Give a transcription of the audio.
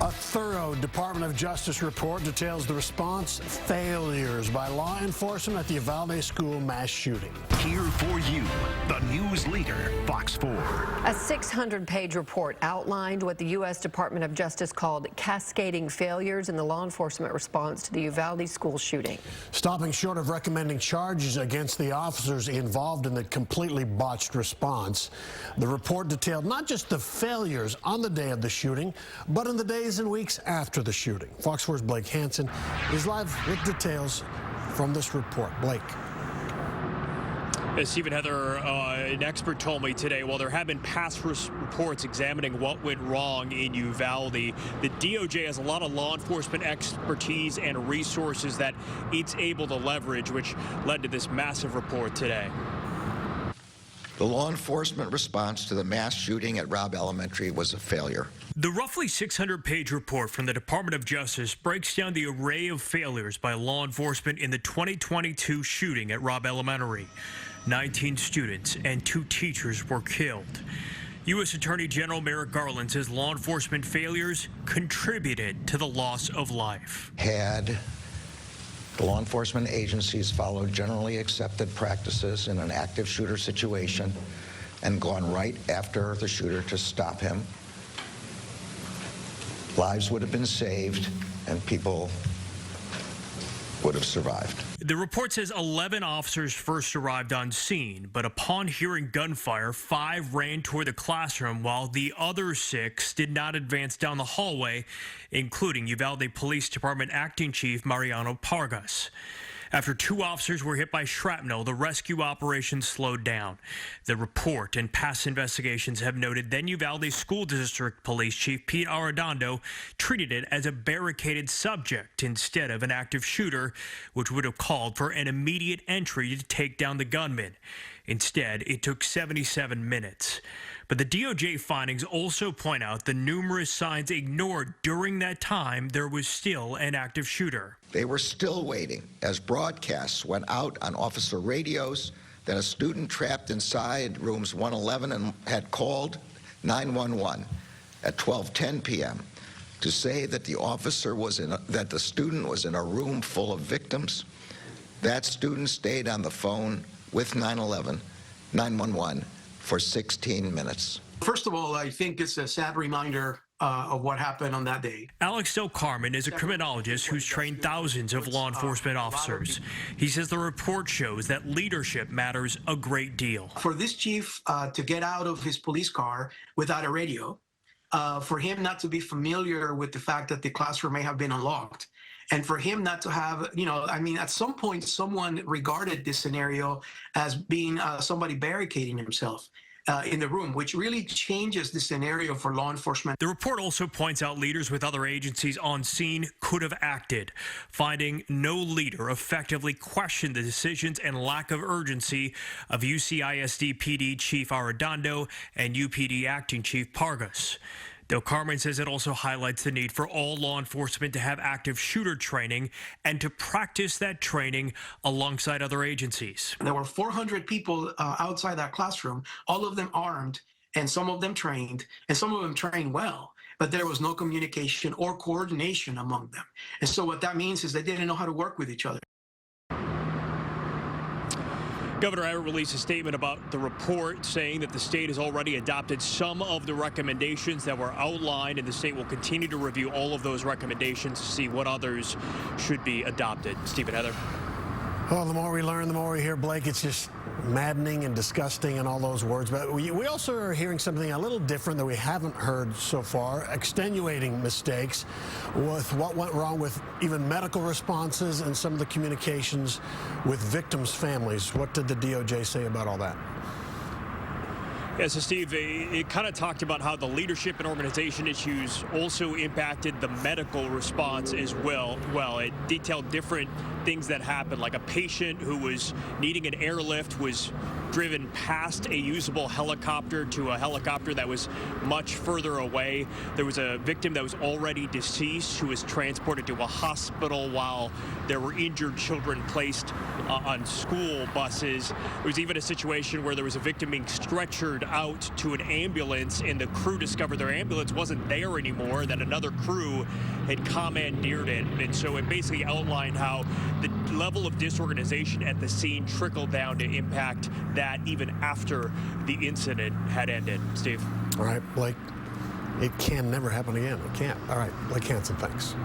A thorough Department of Justice report details the response failures by law enforcement at the Uvalde school mass shooting. Here for you, the news leader, Fox 4. A 600-page report outlined what the U.S. Department of Justice called cascading failures in the law enforcement response to the Uvalde school shooting. Stopping short of recommending charges against the officers involved in the completely botched response, the report detailed not just the failures on the day of the shooting, but in the days and weeks after the shooting. Fox 4's Blake Hansen is live with details from this report. Blake. As Stephen Heather, an expert told me today, while there have been past reports examining what went wrong in Uvalde, the DOJ has a lot of law enforcement expertise and resources that it's able to leverage, which led to this massive report today. The law enforcement response to the mass shooting at Robb Elementary was a failure. The roughly 600-page report from the Department of Justice breaks down the array of failures by law enforcement in the 2022 shooting at Robb Elementary. 19 students and 2 teachers were killed. U.S. Attorney General Merrick Garland says law enforcement failures contributed to the loss of life. Had the law enforcement agencies followed generally accepted practices in an active shooter situation and gone right after the shooter to stop him, lives would have been saved and people would have survived. The report says 11 officers first arrived on scene, but upon hearing gunfire, 5 ran toward the classroom while the other 6 did not advance down the hallway, including Uvalde Police Department Acting Chief Mariano Pargas. After 2 officers were hit by shrapnel, the rescue operation slowed down. The report and past investigations have noted then Uvalde School District Police Chief Pete Arredondo treated it as a barricaded subject instead of an active shooter, which would have called for an immediate entry to take down the gunman. Instead, it took 77 minutes. But the DOJ findings also point out the numerous signs ignored during that time there was still an active shooter. They were still waiting as broadcasts went out on officer radios that a student trapped inside rooms 111 and had called 911 at 12:10 p.m. to say that that the student was in a room full of victims. That student stayed on the phone with 911 for 16 minutes. First of all, I think it's a sad reminder of what happened on that day. Alex Carmen is a criminologist who's trained thousands of law enforcement officers. He says the report shows that leadership matters a great deal. For this chief to get out of his police car without a radio, for him not to be familiar with the fact that the classroom may have been unlocked, and for him not to have, at some point someone regarded this scenario as being somebody barricading himself in the room, which really changes the scenario for law enforcement. The report also points out leaders with other agencies on scene could have acted, finding no leader effectively questioned the decisions and lack of urgency of UCISD PD Chief Arredondo and UPD Acting Chief Pargas. Though Carmen says it also highlights the need for all law enforcement to have active shooter training and to practice that training alongside other agencies. There were 400 people outside that classroom, all of them armed, and some of them trained, and some of them trained well, but there was no communication or coordination among them. And so what that means is they didn't know how to work with each other. Governor Abbott released a statement about the report saying that the state has already adopted some of the recommendations that were outlined, and the state will continue to review all of those recommendations to see what others should be adopted. Stephen Heather. Well, the more we learn, the more we hear, Blake. It's just maddening and disgusting and all those words. But we also are hearing something a little different that we haven't heard so far, extenuating mistakes with what went wrong with even medical responses and some of the communications with victims' families. What did the DOJ say about all that? Yeah, so Steve, it kind of talked about how the leadership and organization issues also impacted the medical response as well. It detailed different things that happened, like a patient who was needing an airlift was driven past a usable helicopter to a helicopter that was much further away. There was a victim that was already deceased who was transported to a hospital while there were injured children placed on school buses. There was even a situation where there was a victim being stretchered cleared out to an ambulance, and the crew discovered their ambulance wasn't there anymore, that another crew had commandeered it. And so it basically outlined how the level of disorganization at the scene trickled down to impact that even after the incident had ended. Steve. All right, Blake. It can never happen again. It can't. All right, Blake Hansen, thanks.